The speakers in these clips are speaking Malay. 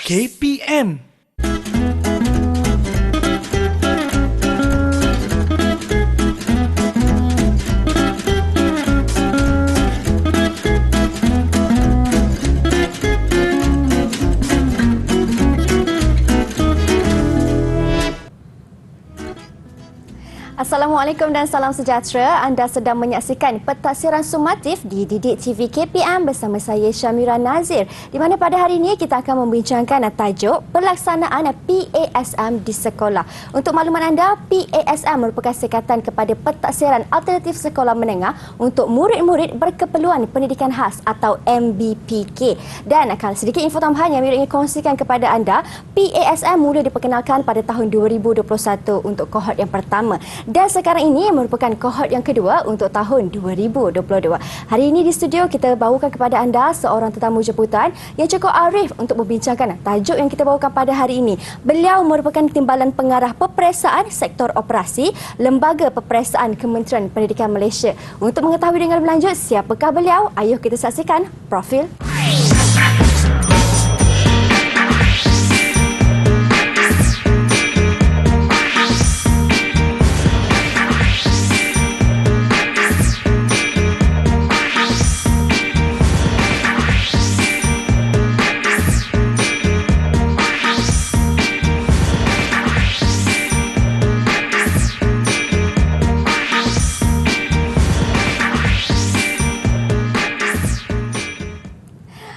KPM. Assalamualaikum dan salam sejahtera. Anda sedang menyaksikan Pentaksiran Sumatif di Didik TV KPM bersama saya Syamira Nazir. Di mana pada hari ini kita akan membincangkan tajuk pelaksanaan PASM di sekolah. Untuk makluman anda, PASM merupakan sekatan kepada Pentaksiran Alternatif Sekolah Menengah untuk murid-murid berkeperluan pendidikan khas atau MBPK. Dan sedikit info tambahan yang Mira ingin kongsikan kepada anda, PASM mula diperkenalkan pada tahun 2021 untuk kohort yang pertama. Dan sekarang ini merupakan kohort yang kedua untuk tahun 2022. Hari ini di studio kita bawakan kepada anda seorang tetamu jemputan yang cukup arif untuk membincangkan tajuk yang kita bawakan pada hari ini. Beliau merupakan Timbalan Pengarah Peperiksaan Sektor Operasi Lembaga Peperiksaan Kementerian Pendidikan Malaysia. Untuk mengetahui dengan berlanjut siapakah beliau, ayuh kita saksikan profil.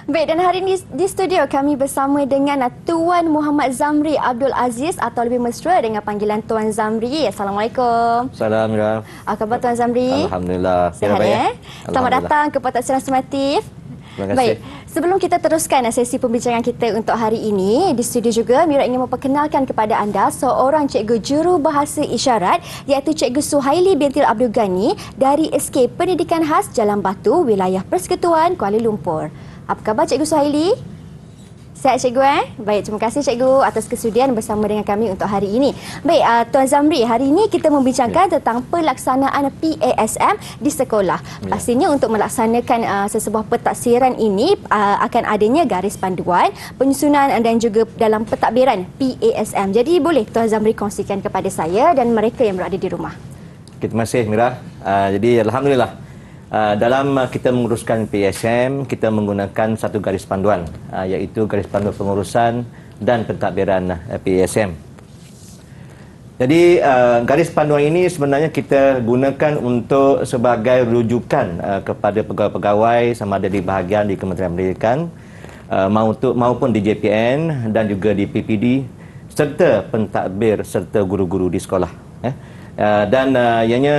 Baik, dan hari ini di studio kami bersama dengan Tuan Muhammad Zamri Abdul Aziz atau lebih mesra dengan panggilan Tuan Zamri. Assalamualaikum. Salam, Mira. Apa khabar Tuan Zamri? Alhamdulillah. Sihat ya? Selamat datang ke Pentaksiran Sumatif. Terima kasih. Baik, sebelum kita teruskan sesi pembincangan kita untuk hari ini, di studio juga Mira ingin memperkenalkan kepada anda seorang cikgu juru bahasa isyarat iaitu Cikgu Suhaili binti Abdul Ghani dari SK Pendidikan Khas Jalan Batu, Wilayah Persekutuan Kuala Lumpur. Apa khabar Cikgu Suhaili? Sihat Cikgu Baik, terima kasih Cikgu atas kesudian bersama dengan kami untuk hari ini. Baik, Tuan Zamri, hari ini kita membincangkan tentang pelaksanaan PASM di sekolah. Pastinya untuk melaksanakan sesebuah pentaksiran ini akan adanya garis panduan, penyusunan dan juga dalam pentadbiran PASM. Jadi boleh Tuan Zamri kongsikan kepada saya dan mereka yang berada di rumah. Terima kasih Mira. Jadi Alhamdulillah. Dalam kita menguruskan PASM, kita menggunakan satu garis panduan, iaitu garis panduan pengurusan dan pentadbiran PASM. Jadi garis panduan ini sebenarnya kita gunakan untuk sebagai rujukan kepada pegawai-pegawai sama ada di bahagian di Kementerian Pendidikan maupun di JPN dan juga di PPD serta pentadbir serta guru-guru di sekolah. Dan ianya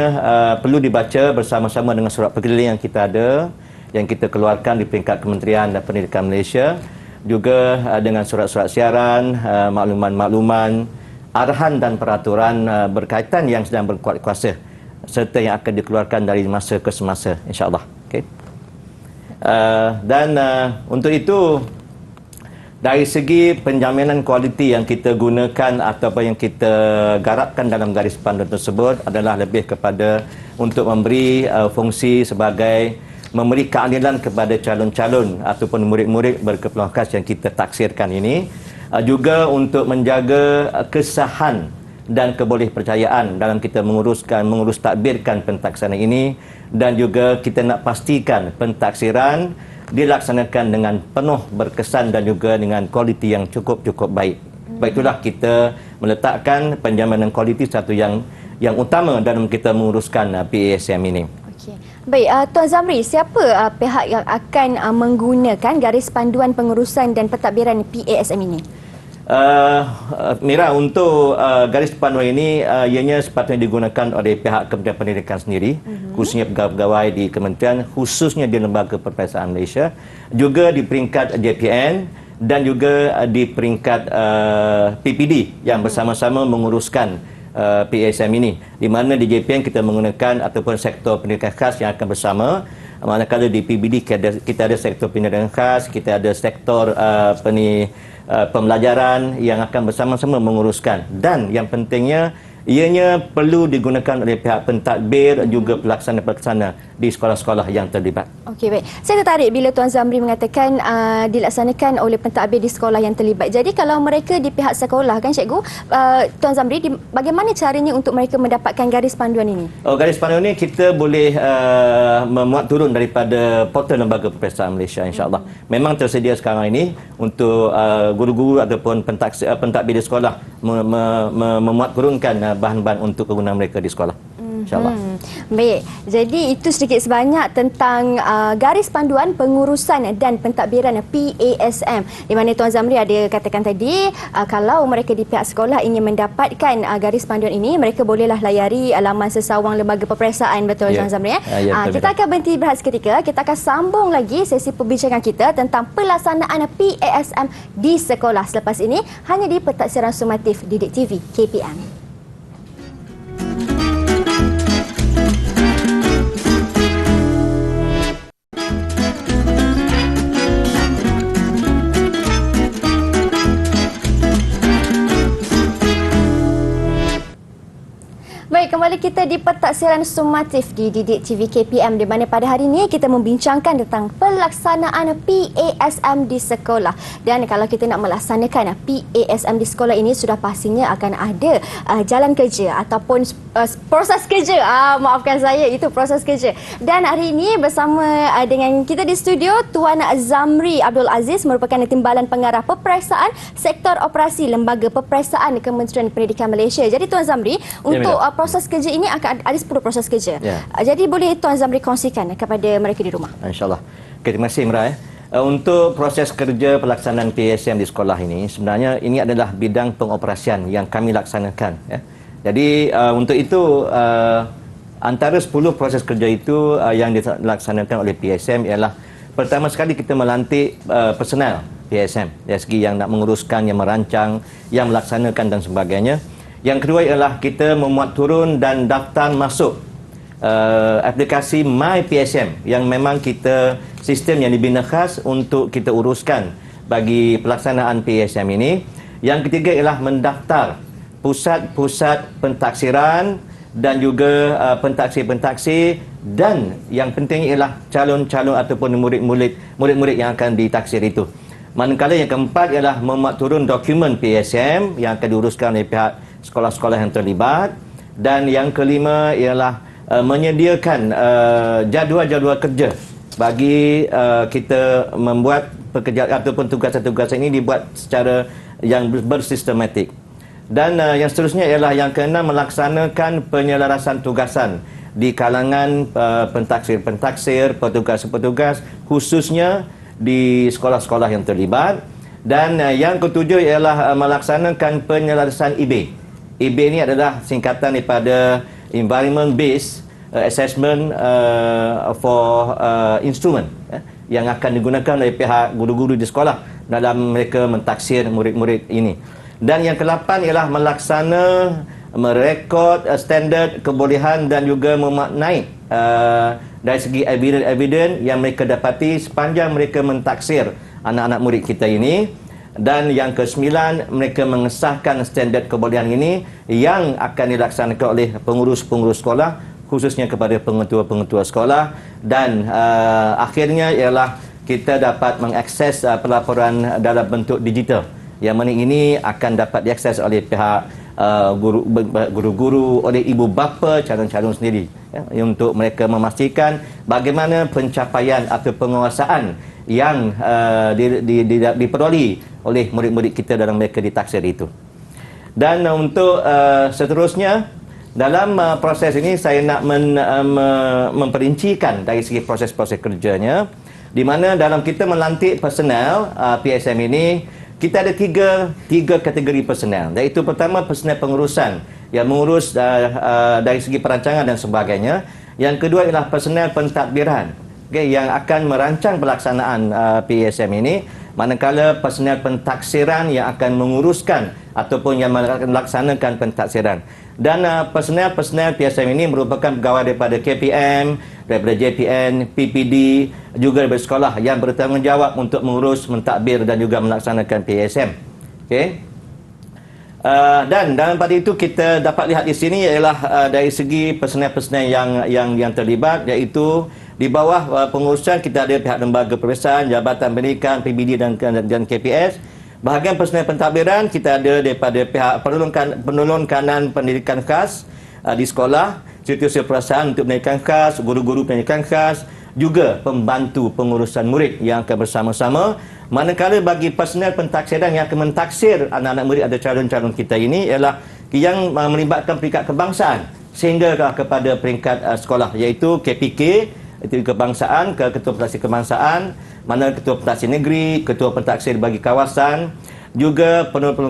perlu dibaca bersama-sama dengan surat perkeliling yang kita ada, yang kita keluarkan di peringkat Kementerian Pendidikan Malaysia, juga dengan surat-surat siaran, makluman-makluman, arahan dan peraturan berkaitan yang sedang berkuat kuasa serta yang akan dikeluarkan dari masa ke semasa, insya-Allah. Okay. Dan untuk itu, dari segi penjaminan kualiti yang kita gunakan atau yang kita garapkan dalam garis panduan tersebut adalah lebih kepada untuk memberi fungsi sebagai memberi keadilan kepada calon-calon ataupun murid-murid berkeperluan khas yang kita taksirkan ini, juga untuk menjaga kesahan dan kebolehpercayaan dalam kita mengurus tadbirkan pentaksiran ini, dan juga kita nak pastikan pentaksiran dilaksanakan dengan penuh berkesan dan juga dengan kualiti yang cukup baik. Baik, itulah kita meletakkan penjaminan kualiti satu yang utama dalam kita menguruskan PASM ini. Okey. Baik, Tuan Zamri, siapa pihak yang akan menggunakan garis panduan pengurusan dan pentadbiran PASM ini? Mira, untuk garis panduan ini ianya sepatutnya digunakan oleh pihak Kementerian Pendidikan sendiri, khususnya pegawai-pegawai di kementerian, khususnya di Lembaga Peperiksaan Malaysia, juga di peringkat JPN dan juga di peringkat PPD yang bersama-sama menguruskan PASM ini, di mana di JPN kita menggunakan ataupun sektor pendidikan khas yang akan bersama, manakala di PPD kita ada sektor pendidikan khas, kita ada sektor pembelajaran yang akan bersama-sama menguruskan. Dan yang pentingnya ianya perlu digunakan oleh pihak pentadbir dan juga pelaksana-pelaksana di sekolah-sekolah yang terlibat. Okey, baik. Saya tertarik bila Tuan Zamri mengatakan dilaksanakan oleh pentadbir di sekolah yang terlibat. Jadi kalau mereka di pihak sekolah kan Cikgu, Tuan Zamri, bagaimana caranya untuk mereka mendapatkan garis panduan ini? Garis panduan ini kita boleh memuat turun daripada portal Lembaga Peperiksaan Malaysia, insya-Allah. Memang tersedia sekarang ini untuk guru-guru ataupun pentadbir di sekolah memuat turunkan bahan-bahan untuk kegunaan mereka di sekolah, insya-Allah. Baik, jadi itu sedikit sebanyak tentang garis panduan pengurusan dan pentadbiran PASM, di mana Tuan Zamri ada katakan tadi kalau mereka di pihak sekolah ingin mendapatkan garis panduan ini, mereka bolehlah layari laman sesawang Lembaga Peperiksaan, betul Tuan Zamri? Kita akan berhenti berehat seketika, kita akan sambung lagi sesi perbincangan kita tentang pelaksanaan PASM di sekolah selepas ini hanya di Pentaksiran Sumatif Didik TV KPM. Baik, kembali kita di Pentaksiran Sumatif di Didik TV KPM, di mana pada hari ini kita membincangkan tentang pelaksanaan PASM di sekolah. Dan kalau kita nak melaksanakan PASM di sekolah ini, sudah pastinya akan ada jalan kerja ataupun proses kerja. Maafkan saya, itu proses kerja. Dan hari ini bersama dengan kita di studio Tuan Zamri Abdul Aziz, merupakan Timbalan Pengarah Peperiksaan Sektor Operasi Lembaga Peperiksaan Kementerian Pendidikan Malaysia. Jadi Tuan Zamri, untuk proses kerja ini akan ada 10 proses kerja. Jadi boleh Tuan Zamri kongsikan kepada mereka di rumah? InsyaAllah. Okay, terima kasih Imran. Untuk proses kerja pelaksanaan PASM di sekolah ini, sebenarnya ini adalah bidang pengoperasian yang kami laksanakan. Jadi untuk itu antara 10 proses kerja itu yang dilaksanakan oleh PASM ialah pertama sekali kita melantik personal PASM dari segi yang nak menguruskan, yang merancang, yang melaksanakan dan sebagainya. Yang kedua ialah kita memuat turun dan daftar masuk aplikasi My PASM yang memang kita sistem yang dibina khas untuk kita uruskan bagi pelaksanaan PASM ini. Yang ketiga ialah mendaftar pusat-pusat pentaksiran dan juga pentaksir-pentaksir, dan yang penting ialah calon-calon ataupun murid-murid yang akan ditaksir itu. Manakala yang keempat ialah memuat turun dokumen PASM yang akan diuruskan oleh pihak sekolah-sekolah yang terlibat, dan yang kelima ialah menyediakan jadual-jadual kerja bagi kita membuat pekerjaan ataupun tugasan-tugasan ini dibuat secara yang bersistematik. Dan yang seterusnya ialah yang keenam, melaksanakan penyelarasan tugasan di kalangan pentaksir-pentaksir, petugas-petugas khususnya di sekolah-sekolah yang terlibat. Dan yang ketujuh ialah melaksanakan penyelarasan IB. IB ini adalah singkatan daripada Environment Based Assessment for Instrument, yang akan digunakan oleh pihak guru-guru di sekolah dalam mereka mentaksir murid-murid ini. Dan yang ke-8 ialah merekod standard kebolehan dan juga memaknai dari segi evidence yang mereka dapati sepanjang mereka mentaksir anak-anak murid kita ini. Dan yang ke-9, mereka mengesahkan standard kebolehan ini yang akan dilaksanakan oleh pengurus-pengurus sekolah, khususnya kepada pengetua-pengetua sekolah. Dan akhirnya ialah kita dapat mengakses pelaporan dalam bentuk digital, yang mana ini akan dapat diakses oleh pihak guru-guru, oleh ibu bapa calon-calon sendiri, untuk mereka memastikan bagaimana pencapaian atau penguasaan yang diperoleh oleh murid-murid kita dalam mereka ditaksir itu. Dan untuk seterusnya dalam proses ini saya nak memperincikan dari segi proses-proses kerjanya, di mana dalam kita melantik personal PASM ini, kita ada tiga kategori personal, iaitu pertama personal pengurusan yang mengurus dari segi perancangan dan sebagainya. Yang kedua ialah personal pentadbiran, yang akan merancang pelaksanaan PASM ini, manakala personal pentaksiran yang akan menguruskan ataupun yang melaksanakan pentaksiran. Dan personal PASM ini merupakan pegawai daripada KPM, daripada JPN, PPD, juga daripada sekolah yang bertanggungjawab untuk mengurus, mentadbir dan juga melaksanakan PASM. Okey. Dan dalam pada itu kita dapat lihat di sini ialah dari segi personel-personel yang terlibat, iaitu di bawah pengurusan kita ada pihak lembaga peperiksaan, Jabatan Pendidikan, PBD dan KPS. Bahagian personel pentadbiran kita ada daripada pihak penolong kanan pendidikan khas di sekolah, setiausaha perasaan untuk pendidikan khas, guru-guru pendidikan khas, juga pembantu pengurusan murid yang akan bersama-sama. Manakala bagi personel pentaksiran yang akan mentaksir anak-anak murid atau calon-calon kita ini ialah yang melibatkan peringkat kebangsaan sehingga kepada peringkat sekolah, iaitu KPK, itu kebangsaan, ketua pentaksir kebangsaan, mana ketua pentaksir negeri, ketua pentaksir bagi kawasan, juga penolong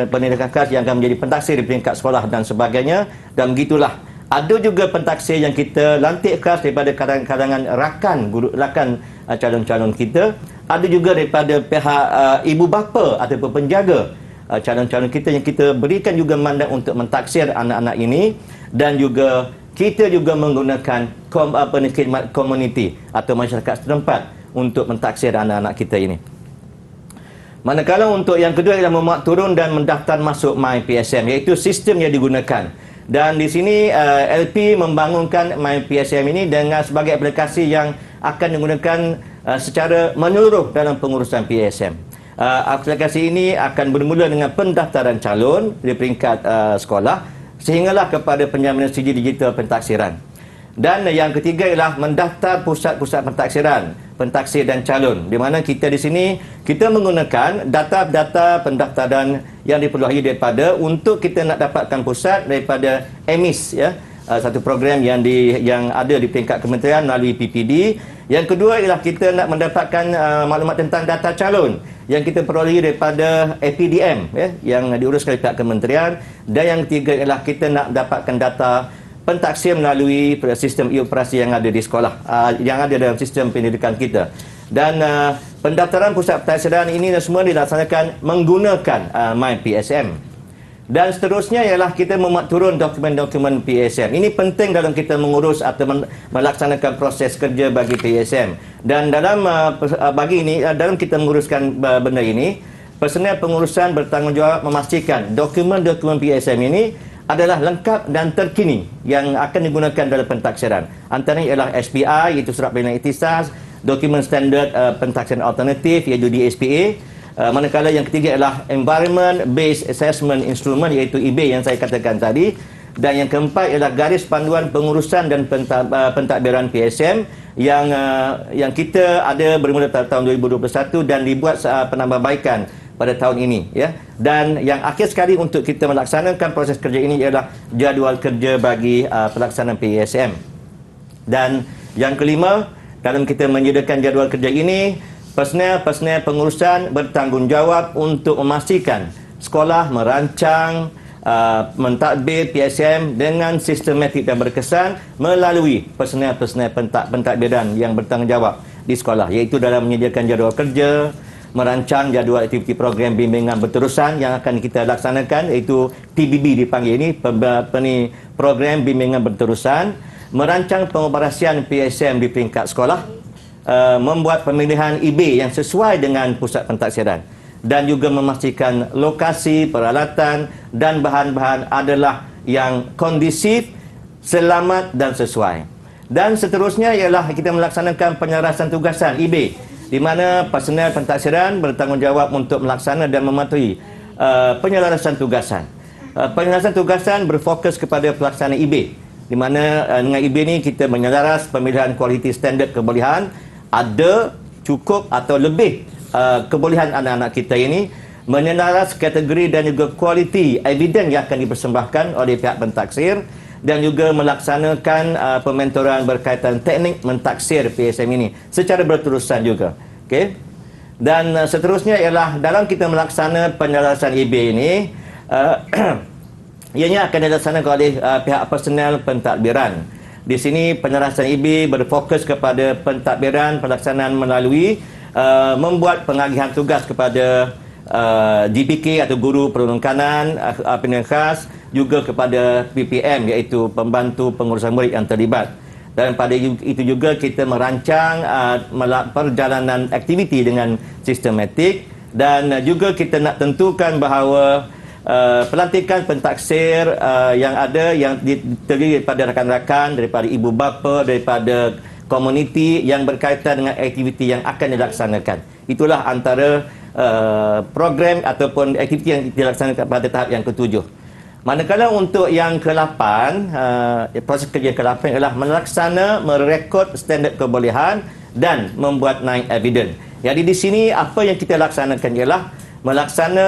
pendidikan khas yang akan menjadi pentaksir di peringkat sekolah dan sebagainya. Dan begitulah. Ada juga pentaksir yang kita lantik khas daripada kalangan rakan calon-calon kita. Ada juga daripada pihak ibu bapa ataupun penjaga calon-calon kita yang kita berikan juga mandat untuk mentaksir anak-anak ini. Dan juga kita juga menggunakan khidmat komuniti atau masyarakat setempat untuk mentaksir anak-anak kita ini. Manakala untuk yang kedua ialah memuat turun dan mendaftar masuk MyPSM, iaitu sistem yang digunakan. Dan di sini LP membangunkan MyPSM ini dengan sebagai aplikasi yang akan digunakan secara menyeluruh dalam pengurusan PSM. Aplikasi ini akan bermula dengan pendaftaran calon di peringkat sekolah sehinggalah kepada penjaminan sijil digital pentaksiran. Dan yang ketiga ialah mendaftar pusat-pusat pentaksiran, pentaksir dan calon, di mana kita di sini kita menggunakan data-data pendaftaran yang diperlukan daripada untuk kita nak dapatkan pusat daripada EMIS, ya, satu program yang ada di peringkat kementerian melalui PPD. Yang kedua ialah kita nak mendapatkan maklumat tentang data calon yang kita perolehi daripada APDM, ya, yang diuruskan oleh pihak kementerian. Dan yang ketiga ialah kita nak dapatkan data pentaksir melalui sistem e-operasi yang ada di sekolah, yang ada dalam sistem pendidikan kita. Dan pendaftaran pusat pentaksiran ini semua dilaksanakan menggunakan MyPSM. Dan seterusnya ialah kita memuat turun dokumen-dokumen PSM. Ini penting dalam kita mengurus atau melaksanakan proses kerja bagi PSM. Dan dalam dalam kita menguruskan benda ini, personel pengurusan bertanggungjawab memastikan dokumen-dokumen PSM ini adalah lengkap dan terkini yang akan digunakan dalam pentaksiran. Antaranya ialah SPI, iaitu Surat Panggilan Ikhtisas, dokumen standard pentaksiran alternatif, iaitu DSPA. Manakala yang ketiga ialah Environment Based Assessment Instrument, iaitu EBA yang saya katakan tadi. Dan yang keempat ialah garis panduan pengurusan dan pentadbiran PSM yang kita ada bermula tahun 2021 dan dibuat penambahbaikan pada tahun ini, ya. Dan yang akhir sekali untuk kita melaksanakan proses kerja ini ialah jadual kerja bagi pelaksanaan PSM. Dan yang kelima, dalam kita menyediakan jadual kerja ini, personel pengurusan bertanggungjawab untuk memastikan sekolah merancang mentadbir PSM dengan sistematik dan berkesan melalui personel pentadbiran yang bertanggungjawab di sekolah, iaitu dalam menyediakan jadual kerja, merancang jadual aktiviti program bimbingan berterusan yang akan kita laksanakan, iaitu TBB dipanggil ini, program bimbingan berterusan, merancang pengoperasian PSM di peringkat sekolah, membuat pemilihan IB yang sesuai dengan pusat pentaksiran, dan juga memastikan lokasi, peralatan dan bahan-bahan adalah yang kondusif, selamat dan sesuai. Dan seterusnya ialah kita melaksanakan penyelarasan tugasan IB, di mana personel pentaksiran bertanggungjawab untuk melaksanakan dan mematuhi penyelarasan tugasan. Penyelarasan tugasan berfokus kepada pelaksanaan IB, di mana dengan IB ini kita menyelaras pemilihan kualiti standard kebolehan, ada, cukup atau lebih kebolehan anak-anak kita ini, menyelaras kategori dan juga kualiti evidence yang akan dipersembahkan oleh pihak pentaksir, dan juga melaksanakan pementoran berkaitan teknik mentaksir PSM ini secara berterusan juga. Okey. Dan seterusnya ialah dalam kita melaksanakan penyelarasan IB ini, ianya akan dilaksanakan oleh pihak personel pentadbiran. Di sini penyelarasan IB berfokus kepada pentadbiran pelaksanaan melalui membuat pengagihan tugas kepada GPK atau guru penolong kanan pendidikan khas, juga kepada PPM, iaitu pembantu pengurusan murid yang terlibat. Dan pada itu juga kita merancang perjalanan aktiviti dengan sistematik, dan juga kita nak tentukan bahawa pelantikan pentaksir yang ada, yang terdiri daripada rakan-rakan, daripada ibu bapa, daripada komuniti yang berkaitan dengan aktiviti yang akan dilaksanakan. Itulah antara program ataupun aktiviti yang dilaksanakan pada tahap yang ke-7. Manakala untuk yang ke-8, proses kerja ke-8 adalah merekod standard kebolehan dan membuat naik evidence. Jadi di sini apa yang kita laksanakan ialah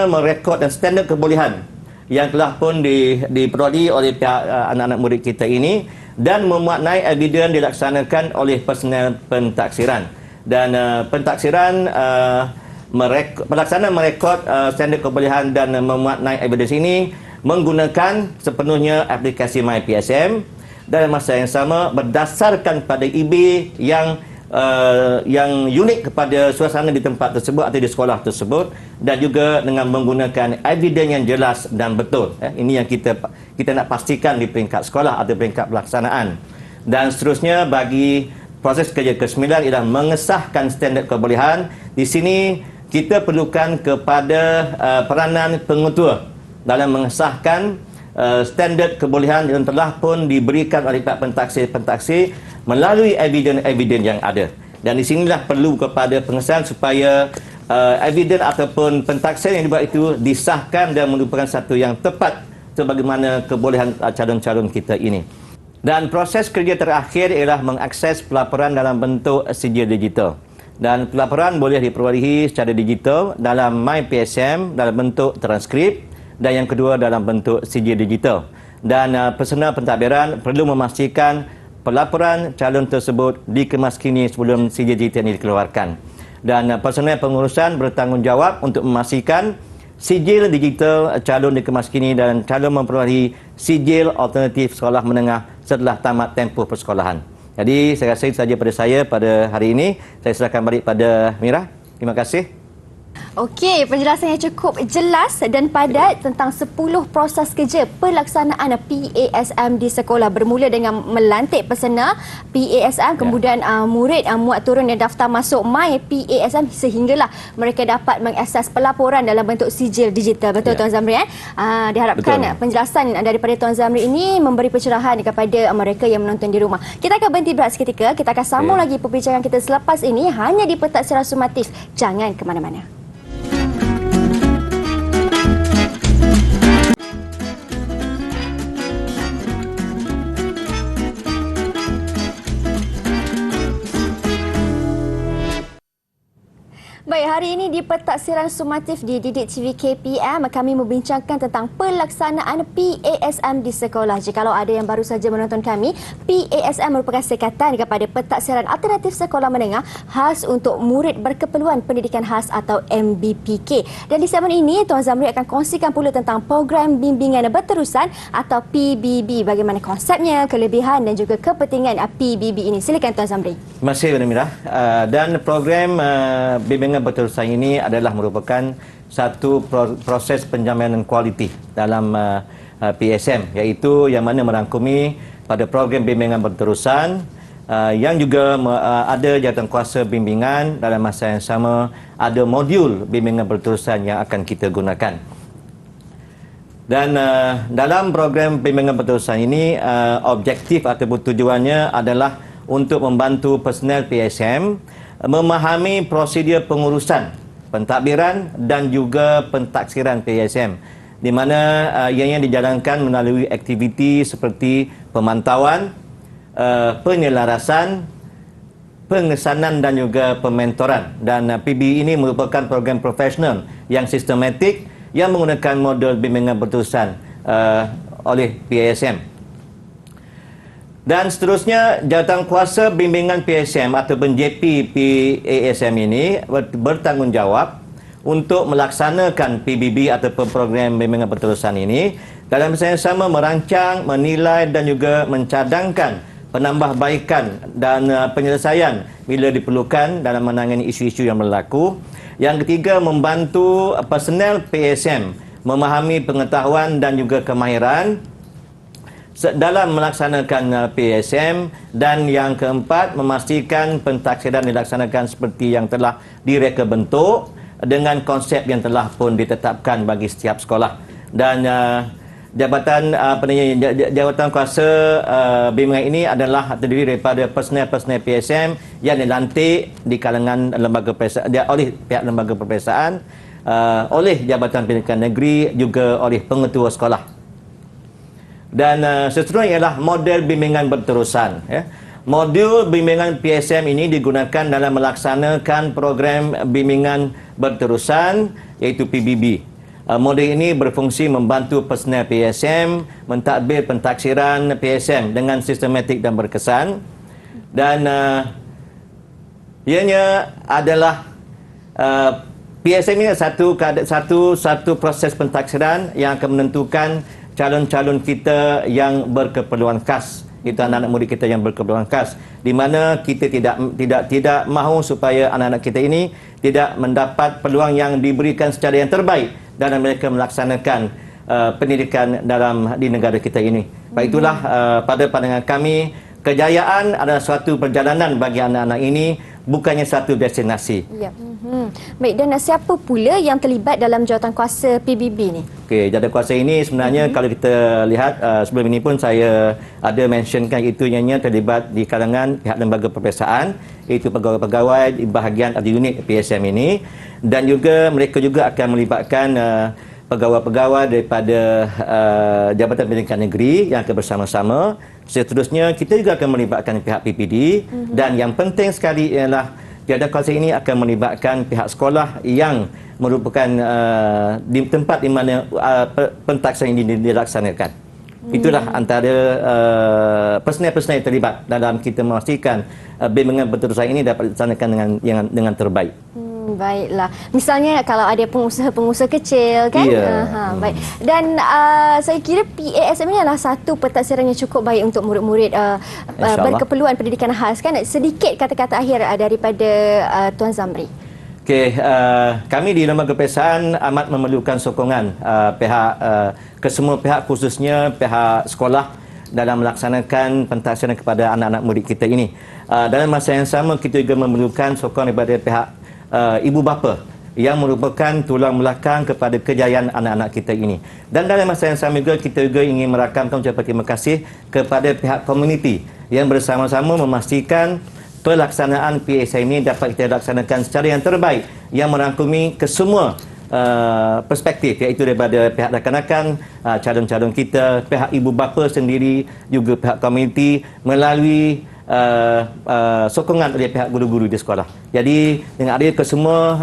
merekod dan standard kebolehan yang telah pun diperoleh oleh pihak anak-anak murid kita ini, dan memuat naik evidence dilaksanakan oleh personel pentaksiran. Dan pentaksiran pelaksanaan merekod standard kebolehan dan memuat naik evidence ini menggunakan sepenuhnya aplikasi MyPSM, dan masa yang sama berdasarkan pada IB yang unik kepada suasana di tempat tersebut atau di sekolah tersebut, dan juga dengan menggunakan evidence yang jelas dan betul. Ini yang kita nak pastikan di peringkat sekolah atau peringkat pelaksanaan. Dan seterusnya, bagi proses kerja ke-9 ialah mengesahkan standard kebolehan. Di sini kita perlukan kepada peranan pengetua dalam mengesahkan standard kebolehan yang telah pun diberikan oleh pihak pentaksir melalui evidence yang ada. Dan di sinilah perlu kepada pengesahan supaya evidence ataupun pentaksir yang dibuat itu disahkan dan merupakan satu yang tepat sebagaimana kebolehan calon-calon kita ini. Dan proses kerja terakhir ialah mengakses pelaporan dalam bentuk sijil digital. Dan pelaporan boleh diperolehi secara digital dalam MyPSM dalam bentuk transkrip, dan yang kedua dalam bentuk sijil digital. Dan personal pentadbiran perlu memastikan pelaporan calon tersebut dikemaskini sebelum sijil digital ini dikeluarkan. Dan personel pengurusan bertanggungjawab untuk memastikan sijil digital calon dikemaskini dan calon memperolehi sijil alternatif sekolah menengah setelah tamat tempoh persekolahan. Jadi saya rasa itu saja pada saya pada hari ini. Saya serahkan balik pada Mira. Terima kasih. Okey, penjelasan yang cukup jelas dan padat tentang 10 proses kerja pelaksanaan PASM di sekolah, bermula dengan melantik peserta PASM, kemudian murid muat turun dan daftar masuk My PASM sehinggalah mereka dapat mengakses pelaporan dalam bentuk sijil digital. Betul Tuan Zamri? Diharapkan penjelasan daripada Tuan Zamri ini memberi pencerahan kepada mereka yang menonton di rumah. Kita akan berhenti berehat seketika. Kita akan sambung lagi perbincangan kita selepas ini hanya di Pentaksiran Sumatif. Jangan ke mana-mana. Baik, hari ini di Pentaksiran Sumatif di Didik TV KPM kami membincangkan tentang pelaksanaan PASM di sekolah. Jikalau ada yang baru saja menonton kami, PASM merupakan sekatan kepada Pentaksiran Alternatif Sekolah Menengah khas untuk murid berkeperluan pendidikan khas atau MBPK. Dan di segmen ini Tuan Zamri akan kongsikan pula tentang program bimbingan berterusan atau PBB. Bagaimana konsepnya, kelebihan dan juga kepentingan PBB ini. Silakan Tuan Zamri. Terima kasih Bani Mira. Dan program bimbingan berterusan ini adalah merupakan satu proses penjaminan kualiti dalam PSM, iaitu yang mana merangkumi pada program bimbingan berterusan yang juga ada jawatankuasa bimbingan, dalam masa yang sama ada modul bimbingan berterusan yang akan kita gunakan. Dan dalam program bimbingan berterusan ini objektif ataupun tujuannya adalah untuk membantu personel PSM memahami prosedur pengurusan, pentadbiran dan juga pentaksiran PSM, di mana ianya dijalankan melalui aktiviti seperti pemantauan, penyelarasan, pengesanan dan juga pementoran. Dan PB ini merupakan program profesional yang sistematik yang menggunakan modul bimbingan berterusan oleh PASM. Dan seterusnya, jawatankuasa bimbingan PSM ataupun JP PASM ini bertanggungjawab untuk melaksanakan PBB ataupun program bimbingan berterusan ini, dalam masa yang sama merancang, menilai dan juga mencadangkan penambahbaikan dan penyelesaian bila diperlukan dalam menangani isu-isu yang berlaku. Yang ketiga, membantu personel PSM memahami pengetahuan dan juga kemahiran dalam melaksanakan PSM. Dan yang keempat, memastikan pentaksiran dilaksanakan seperti yang telah direka bentuk dengan konsep yang telah pun ditetapkan bagi setiap sekolah. dan jabatan kuasa bimbingan ini adalah terdiri daripada personel-personel PSM yang dilantik di kalangan lembaga oleh pihak lembaga perpesaan, oleh Jabatan Pendidikan Negeri, juga oleh pengetua sekolah. Dan seterusnya ialah model bimbingan berterusan. Modul bimbingan PSM ini digunakan dalam melaksanakan program bimbingan berterusan iaitu PBB. Modul ini berfungsi membantu personel PSM mentadbir pentaksiran PSM dengan sistematik dan berkesan, dan ianya adalah PSM ini satu proses pentaksiran yang akan menentukan calon-calon kita yang berkeperluan khas. Itu anak-anak murid kita yang berkeperluan khas, di mana kita tidak mahu supaya anak-anak kita ini tidak mendapat peluang yang diberikan secara yang terbaik dalam mereka melaksanakan pendidikan di negara kita ini. Baik, itulah pada pandangan kami, kejayaan adalah suatu perjalanan bagi anak-anak ini, bukannya satu destinasi. Ya. Baik, dan siapa pula yang terlibat dalam jawatankuasa PBB ni? Okey, jawatankuasa ini sebenarnya kalau kita lihat sebelum ini pun saya ada mentionkan itu ianya terlibat di kalangan pihak lembaga perpesaan, iaitu pegawai-pegawai di bahagian atau unit PSM ini, dan juga mereka juga akan melibatkan pegawai-pegawai daripada Jabatan Pendidikan Negeri yang akan bersama-sama. Seterusnya kita juga akan melibatkan pihak PPD, dan yang penting sekali ialah jawatankuasa ini akan melibatkan pihak sekolah yang merupakan di tempat di mana pentaksiran ini dilaksanakan. Itulah antara personel-personel yang terlibat dalam kita memastikan bimbingan berterusan ini dapat dilaksanakan dengan terbaik. Baiklah. Misalnya kalau ada pengusaha-pengusaha kecil kan? Ya. Baik. Dan saya kira PASM ini adalah satu pentaksiran yang cukup baik untuk murid-murid berkeperluan pendidikan khas kan? Sedikit kata-kata akhir daripada Tuan Zamri. Okey, kami di lembaga perpesaan amat memerlukan sokongan kesemua pihak, khususnya pihak sekolah dalam melaksanakan pentaksiran kepada anak-anak murid kita ini. Dalam masa yang sama kita juga memerlukan sokongan daripada pihak ibu bapa yang merupakan tulang belakang kepada kejayaan anak-anak kita ini. Dan dalam masa yang sama juga kita juga ingin merakamkan ucapan terima kasih kepada pihak komuniti yang bersama-sama memastikan pelaksanaan PSM ini dapat kita laksanakan secara yang terbaik, yang merangkumi kesemua perspektif, iaitu daripada pihak rakan-rakan, calon-calon kita, pihak ibu bapa sendiri, juga pihak komuniti melalui sokongan oleh pihak guru-guru di sekolah. Jadi dengan adil kesemua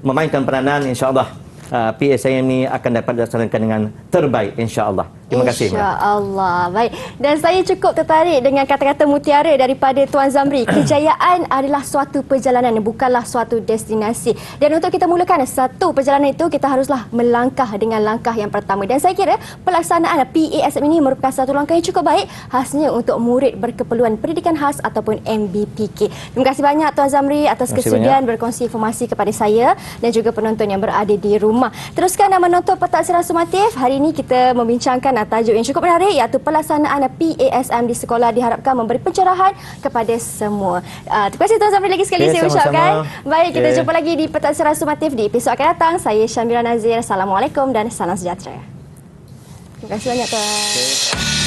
memainkan peranan, insya-Allah PSM ini akan dapat dilaksanakan dengan terbaik, insya-Allah. Terima kasih. InsyaAllah. Baik. Dan saya cukup tertarik dengan kata-kata mutiara daripada Tuan Zamri. Kejayaan adalah suatu perjalanan, bukanlah suatu destinasi. Dan untuk kita mulakan satu perjalanan itu, kita haruslah melangkah dengan langkah yang pertama. Dan saya kira pelaksanaan PASM ini merupakan satu langkah yang cukup baik, khasnya untuk murid berkeperluan pendidikan khas ataupun MBPK. Terima kasih banyak Tuan Zamri atas kesudian berkongsi informasi kepada saya dan juga penonton yang berada di rumah. Teruskan menonton Pentaksiran Sumatif. Hari ini kita membincangkan tajuk yang cukup menarik, iaitu pelaksanaan PASM di sekolah diharapkan memberi pencerahan kepada semua. Terima kasih Tuan Zamri lagi sekali saya ucapkan. Baik, kita jumpa lagi di Pentaksiran Sumatif di episod akan datang. Saya Syamira Nazir. Assalamualaikum dan salam sejahtera. Terima kasih banyak Tuan.